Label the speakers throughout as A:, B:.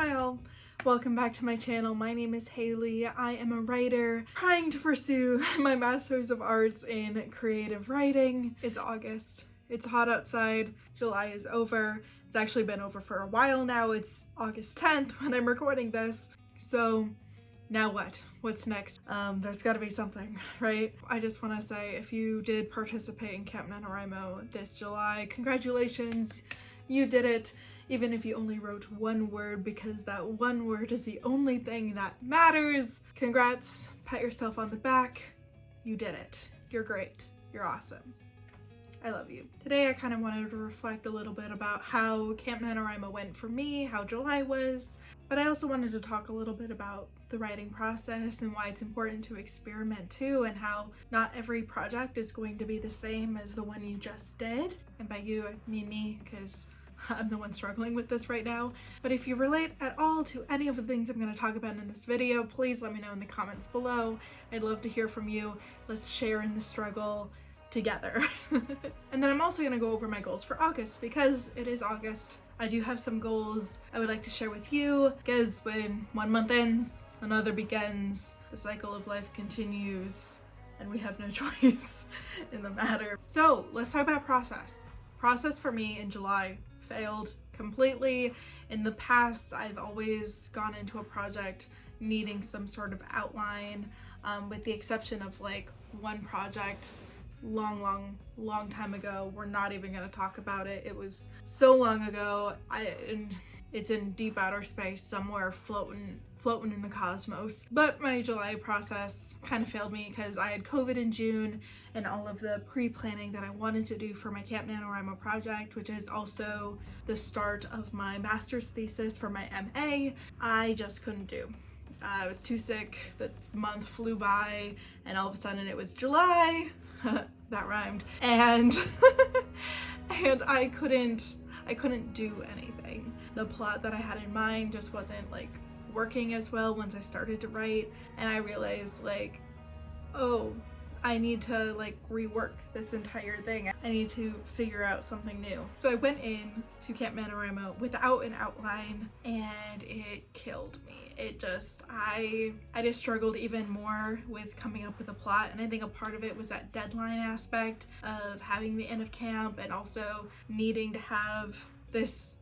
A: Hi all, welcome back to my channel. My name is Haley. I am a writer trying to pursue my Master's of Arts in Creative Writing. It's August. It's hot outside. July is over. It's actually been over for a while now. It's August 10th when I'm recording this. So now what? What's next? There's gotta be something, right? I just wanna say if you did participate in Camp NaNoWriMo this July, congratulations, you did it. Even if you only wrote one word, because that one word is the only thing that matters. Congrats, pat yourself on the back. You did it. You're great. You're awesome. I love you. Today I kind of wanted to reflect a little bit about how Camp NaNoWriMo went for me, how July was, but I also wanted to talk a little bit about the writing process and why it's important to experiment too, and how not every project is going to be the same as the one you just did. And by you, I mean me, because I'm the one struggling with this right now. But if you relate at all to any of the things I'm going to talk about in this video, please let me know in the comments below. I'd love to hear from you. Let's share in the struggle together. And then I'm also going to go over my goals for August, because it is August. I do have some goals I would like to share with you, because when one month ends, another begins, the cycle of life continues, and we have no choice in the matter. So let's talk about process. Process for me in July failed completely. In the past, I've always gone into a project needing some sort of outline, with the exception of like one project long time ago. We're not even going to talk about it. It was so long ago. It's in deep outer space somewhere, floating in the cosmos. But my July process kind of failed me because I had COVID in June, and all of the pre-planning that I wanted to do for my Camp NaNoWriMo project, which is also the start of my master's thesis for my MA, I just couldn't do. I was too sick. The month flew by, and all of a sudden it was July. That rhymed. And and I couldn't do anything. The plot that I had in mind just wasn't like working as well once I started to write, and I realized like, oh, I need to like rework this entire thing. I need to figure out something new. So I went in to Camp NaNoWriMo without an outline, and it killed me. I just struggled even more with coming up with a plot, and I think a part of it was that deadline aspect of having the end of camp and also needing to have this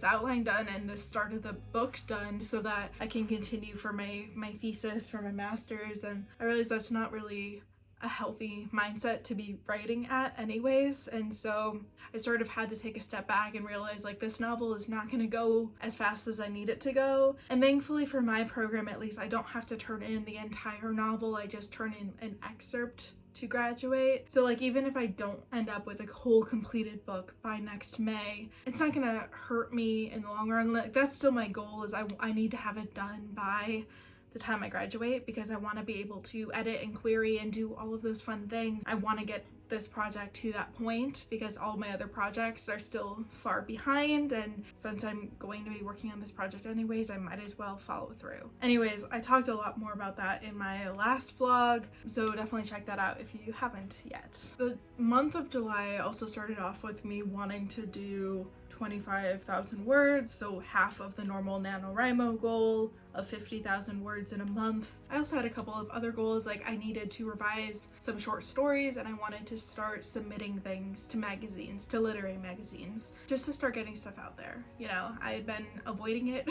A: outline done and the start of the book done so that I can continue for my thesis for my master's. And I realized that's not really a healthy mindset to be writing at anyways, and so I sort of had to take a step back and realize like this novel is not going to go as fast as I need it to go. And thankfully for my program, at least, I don't have to turn in the entire novel. I just turn in an excerpt to graduate. So like even if I don't end up with a whole completed book by next May, it's not gonna hurt me in the long run. Like that's still my goal, is I need to have it done by the time I graduate, because I want to be able to edit and query and do all of those fun things. I want to get this project to that point because all my other projects are still far behind, and since I'm going to be working on this project anyways, I might as well follow through. Anyways, I talked a lot more about that in my last vlog, so definitely check that out if you haven't yet. The month of July also started off with me wanting to do 25,000 words, so half of the normal NaNoWriMo goal of 50,000 words in a month. I also had a couple of other goals, like I needed to revise some short stories, and I wanted to start submitting things to magazines, to literary magazines, just to start getting stuff out there. You know, I had been avoiding it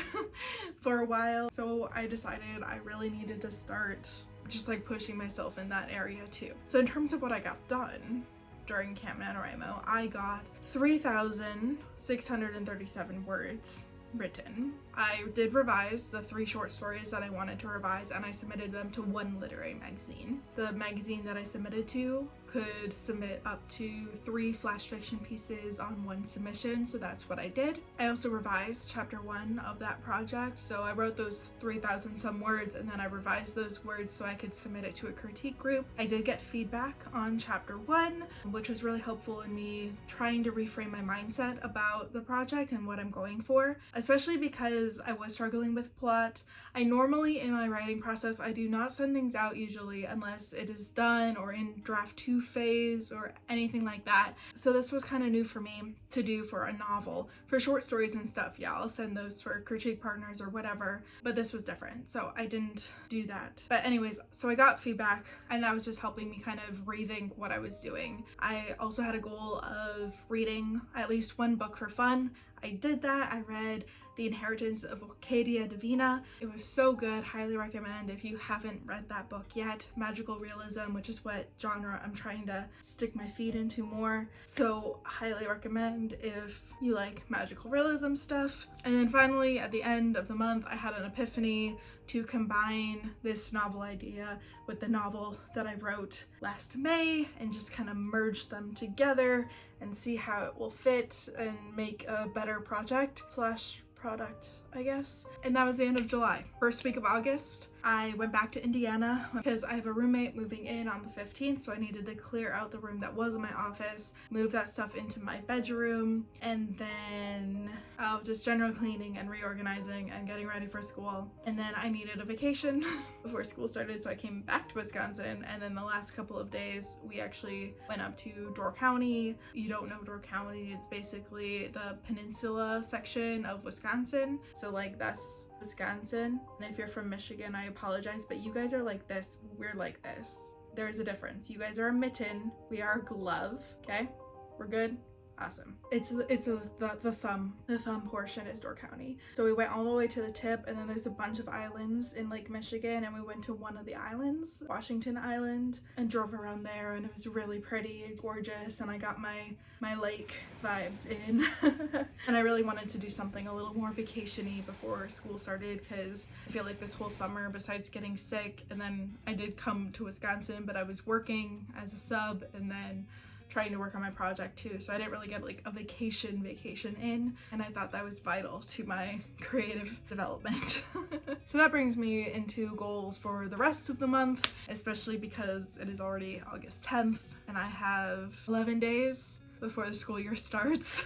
A: for a while, so I decided I really needed to start just like pushing myself in that area too. So in terms of what I got done during Camp NaNoWriMo, I got 3,637 words written. I did revise the 3 short stories that I wanted to revise, and I submitted them to one literary magazine. The magazine that I submitted to could submit up to 3 flash fiction pieces on one submission, so that's what I did. I also revised chapter 1 of that project, so I wrote those 3,000 some words, and then I revised those words so I could submit it to a critique group. I did get feedback on chapter 1, which was really helpful in me trying to reframe my mindset about the project and what I'm going for, especially because I was struggling with plot. I normally, in my writing process, I do not send things out usually unless it is done or in draft 2 phase or anything like that. So this was kind of new for me to do for a novel. For short stories and stuff, yeah, I'll send those for critique partners or whatever, but this was different, so I didn't do that. But anyways, so I got feedback, and that was just helping me kind of rethink what I was doing. I also had a goal of reading at least one book for fun. I did that. I read The Inheritance of Orchidia Divina. It was so good. Highly recommend if you haven't read that book yet. Magical realism, which is what genre I'm trying to stick my feet into more. So highly recommend if you like magical realism stuff. And then finally, at the end of the month, I had an epiphany to combine this novel idea with the novel that I wrote last May and just kind of merge them together and see how it will fit and make a better project slash product, I guess. And that was the end of July. First week of August, I went back to Indiana because I have a roommate moving in on the 15th, so I needed to clear out the room that was in my office, move that stuff into my bedroom, and then just general cleaning and reorganizing and getting ready for school. And then I needed a vacation before school started, so I came back to Wisconsin, and then the last couple of days we actually went up to Door County. You don't know Door County, it's basically the peninsula section of Wisconsin, so like that's Wisconsin. And if you're from Michigan, I apologize, but you guys are like this, we're like this. There's a difference. You guys are a mitten, we are a glove, okay? We're good? Awesome. It's the thumb portion is Door County. So we went all the way to the tip, and then there's a bunch of islands in Lake Michigan, and we went to one of the islands, Washington Island, and drove around there, and it was really pretty and gorgeous, and I got my lake vibes in. And I really wanted to do something a little more vacation-y before school started, because I feel like this whole summer, besides getting sick, and then I did come to Wisconsin, but I was working as a sub and then trying to work on my project too, so I didn't really get like a vacation in, and I thought that was vital to my creative development. So that brings me into goals for the rest of the month, especially because it is already August 10th and I have 11 days before the school year starts.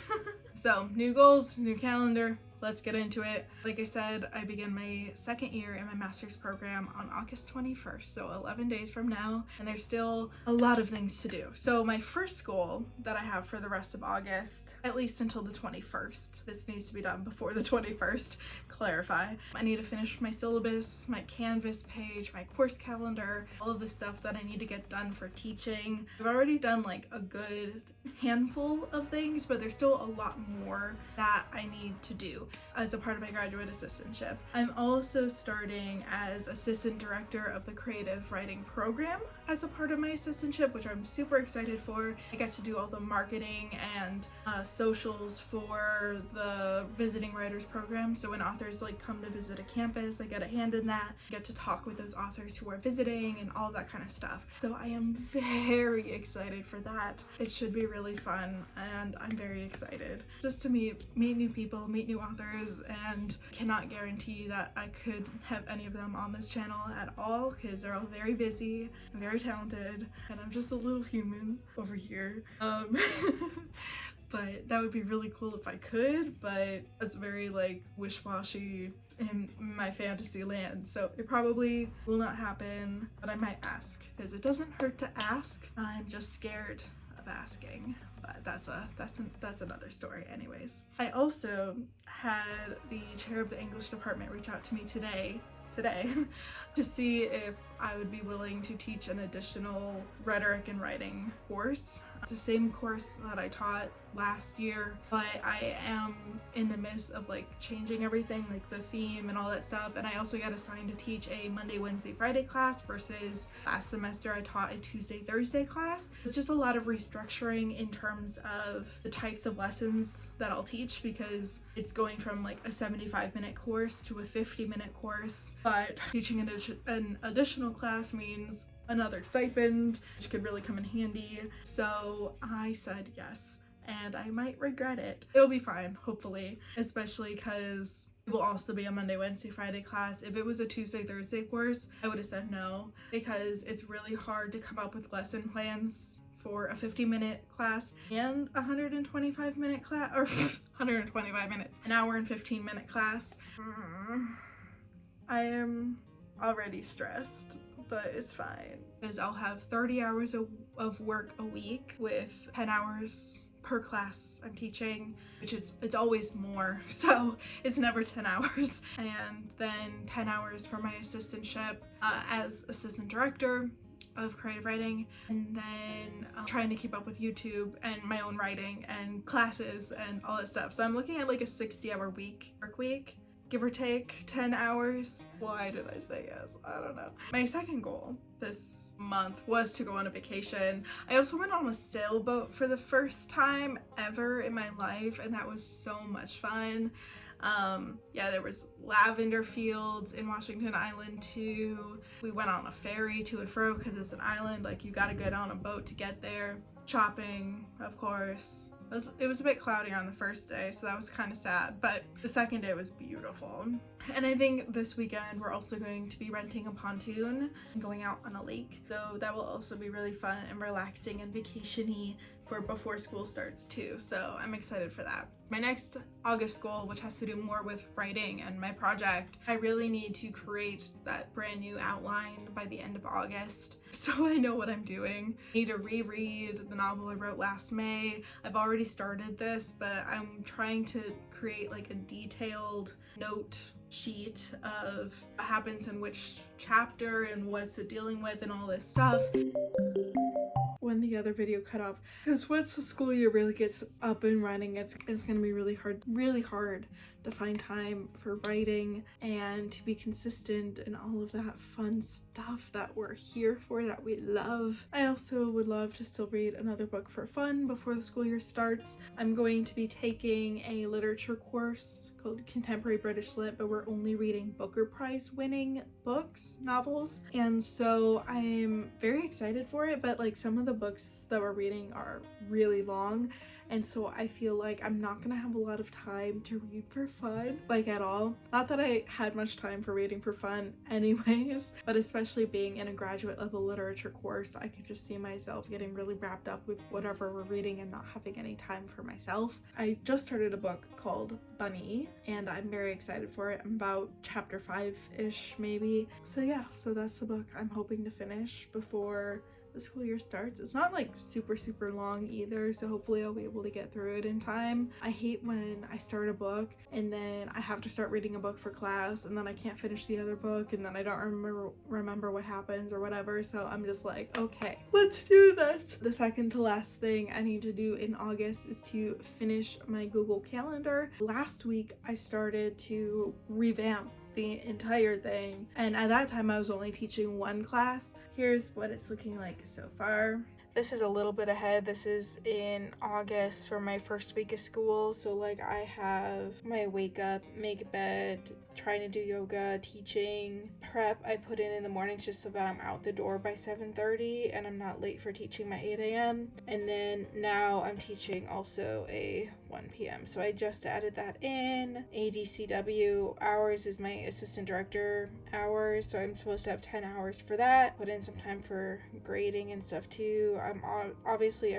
A: So new goals, new calendar, let's get into it. Like I said, I begin my second year in my master's program on August 21st, so 11 days from now, and there's still a lot of things to do. So my first goal that I have for the rest of August, at least until the 21st, this needs to be done before the 21st, clarify. I need to finish my syllabus, my Canvas page, my course calendar, all of the stuff that I need to get done for teaching. I've already done like a good handful of things, but there's still a lot more that I need to do as a part of my graduate assistantship. I'm also starting as assistant director of the creative writing program as a part of my assistantship, which I'm super excited for. I get to do all the marketing and socials for the visiting writers program, so when authors like come to visit a campus, I get a hand in that. I get to talk with those authors who are visiting and all that kind of stuff, so I am very excited for that. It should be really fun, and I'm very excited just to meet new people, meet new authors, and cannot guarantee that I could have any of them on this channel at all because they're all very busy and very talented, and I'm just a little human over here. But that would be really cool if I could, but it's very like wish-washy in my fantasy land, so it probably will not happen, but I might ask because it doesn't hurt to ask. I'm just scared of asking, but that's another story anyways. I also had the chair of the English department reach out to me today to see if I would be willing to teach an additional rhetoric and writing course. It's the same course that I taught last year, but I am in the midst of like changing everything, like the theme and all that stuff, and I also got assigned to teach a Monday, Wednesday, Friday class versus last semester I taught a Tuesday, Thursday class. It's just a lot of restructuring in terms of the types of lessons that I'll teach, because it's going from like a 75-minute course to a 50-minute course, but teaching an additional class means another stipend, which could really come in handy. So I said yes, and I might regret it. It'll be fine, hopefully, especially because it will also be a Monday, Wednesday, Friday class. If it was a Tuesday, Thursday course, I would have said no, because it's really hard to come up with lesson plans for a 50-minute class and a 125-minute class, or 125 minutes, an hour and 15-minute class. I am already stressed, but it's fine. Because I'll have 30 hours of work a week with 10 hours per class I'm teaching, which is, it's always more, so it's never 10 hours. And then 10 hours for my assistantship as assistant director of creative writing, and then trying to keep up with YouTube and my own writing and classes and all that stuff. So I'm looking at like a 60-hour work week, give or take 10 hours. Why did I say yes? I don't know. My second goal this month was to go on a vacation. I also went on a sailboat for the first time ever in my life, and that was so much fun. Yeah, there was lavender fields in Washington Island too. We went on a ferry to and fro because it's an island, like you gotta get on a boat to get there. Shopping, of course. It was a bit cloudy on the first day, so that was kind of sad, but the second day was beautiful. And I think this weekend we're also going to be renting a pontoon and going out on a lake, so that will also be really fun and relaxing and vacation-y for before school starts too, so I'm excited for that. My next August goal, which has to do more with writing and my project, I really need to create that brand new outline by the end of August so I know what I'm doing. I need to reread the novel I wrote last May. I've already started this, but I'm trying to create like a detailed note sheet of what happens in which chapter and what's it dealing with and all this stuff. When the other video cut off, because once the school year really gets up and running, it's gonna be really hard to find time for writing and to be consistent and all of that fun stuff that we're here for, that we love. I also would love to still read another book for fun before the school year starts. I'm going to be taking a literature course called Contemporary British Lit, but we're only reading Booker Prize winning books, novels, and so I'm very excited for it, but like some of the books that we're reading are really long, and so I feel like I'm not gonna have a lot of time to read for fun, like at all. Not that I had much time for reading for fun anyways, but especially being in a graduate level literature course, I could just see myself getting really wrapped up with whatever we're reading and not having any time for myself. I just started a book called Bunny, and I'm very excited for it. I'm about chapter 5-ish maybe. So yeah, so that's the book I'm hoping to finish before the school year starts. It's not like super long either, so hopefully I'll be able to get through it in time. I hate when I start a book and then I have to start reading a book for class and then I can't finish the other book and then I don't remember what happens or whatever, so I'm just like, okay, let's do this. The second to last thing I need to do in August is to finish my Google Calendar. Last week I started to revamp the entire thing, and at that time I was only teaching one class. Here's what it's looking like so far. This is a little bit ahead. This is in August for my first week of school, so like I have my wake up, make bed, trying to do yoga, teaching, prep I put in the mornings just so that I'm out the door by 7:30 and I'm not late for teaching my 8 a.m. And then now I'm teaching also a 1 p.m. So I just added that in. ADCW hours is my assistant director hours, so I'm supposed to have 10 hours for that. Put in some time for grading and stuff too. I'm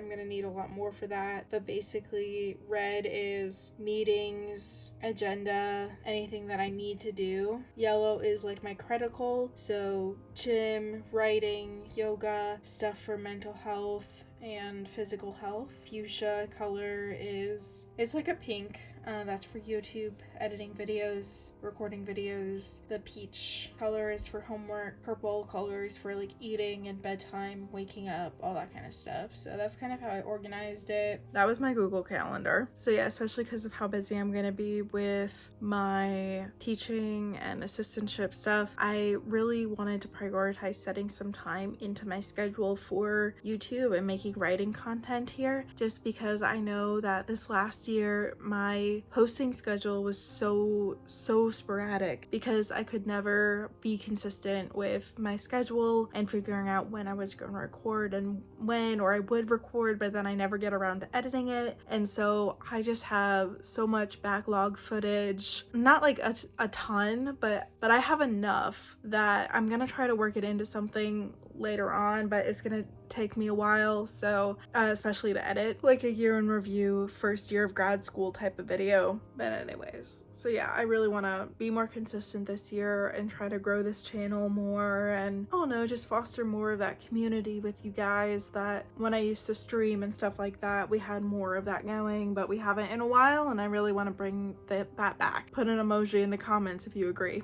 A: gonna need a lot more for that, but basically red is meetings, agenda, anything that I need to do. Yellow is like my critical, so gym, writing, yoga, stuff for mental health and physical health. Fuchsia color is, it's like a pink, that's for YouTube, editing videos, recording videos. The peach color is for homework. Purple color is for like eating and bedtime, waking up, all that kind of stuff. So that's kind of how I organized it. That was my Google Calendar. So yeah, especially because of how busy I'm gonna be with my teaching and assistantship stuff, I really wanted to prioritize setting some time into my schedule for YouTube and making writing content here, just because I know that this last year my posting schedule was so sporadic because I could never be consistent with my schedule and figuring out when I was going to record and when, or I would record but then I never get around to editing it. And so I just have so much backlog footage, not like a ton, but I have enough that I'm gonna try to work it into something later on, but it's gonna take me a while, so especially to edit, like a year in review, first year of grad school type of video. But anyways, so yeah, I really want to be more consistent this year and try to grow this channel more, and I don't know, just foster more of that community with you guys that when I used to stream and stuff like that, we had more of that going, but we haven't in a while, and I really want to bring that back. Put an emoji in the comments if you agree.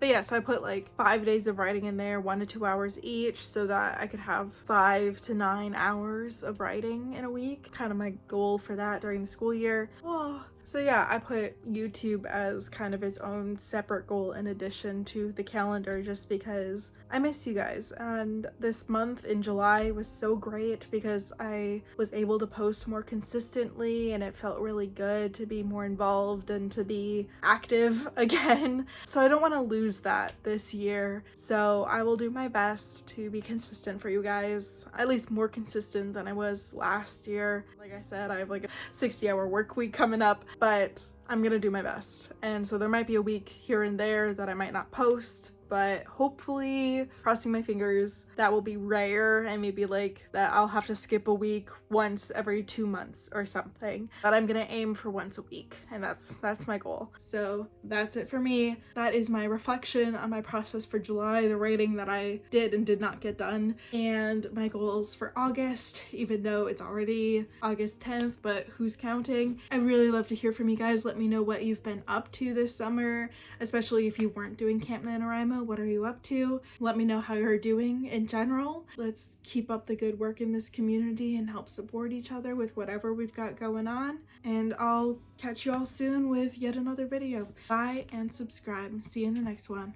A: But yeah, so I put like 5 days of writing in there, 1 to 2 hours each, so that I could have 5 to 9 hours of writing in a week. Kind of my goal for that during the school year. Oh, so yeah, I put YouTube as kind of its own separate goal in addition to the calendar, just because I miss you guys. And this month in July was so great because I was able to post more consistently, and it felt really good to be more involved and to be active again. So I don't want to lose that this year. So I will do my best to be consistent for you guys, at least more consistent than I was last year. Like I said, I have like a 60-hour work week coming up, but I'm gonna do my best. And so there might be a week here and there that I might not post, but hopefully, crossing my fingers, that will be rare, and maybe like that I'll have to skip a week once every 2 months or something. But I'm gonna aim for once a week, and that's my goal. So that's it for me. That is my reflection on my process for July, the writing that I did and did not get done, and my goals for August, even though it's already August 10th, but who's counting? I'd really love to hear from you guys. Let me know what you've been up to this summer, especially if you weren't doing Camp NaNoWriMo. What are you up to? Let me know how you're doing in general. Let's keep up the good work in this community and help support each other with whatever we've got going on. And I'll catch you all soon with yet another video. Bye and subscribe. See you in the next one.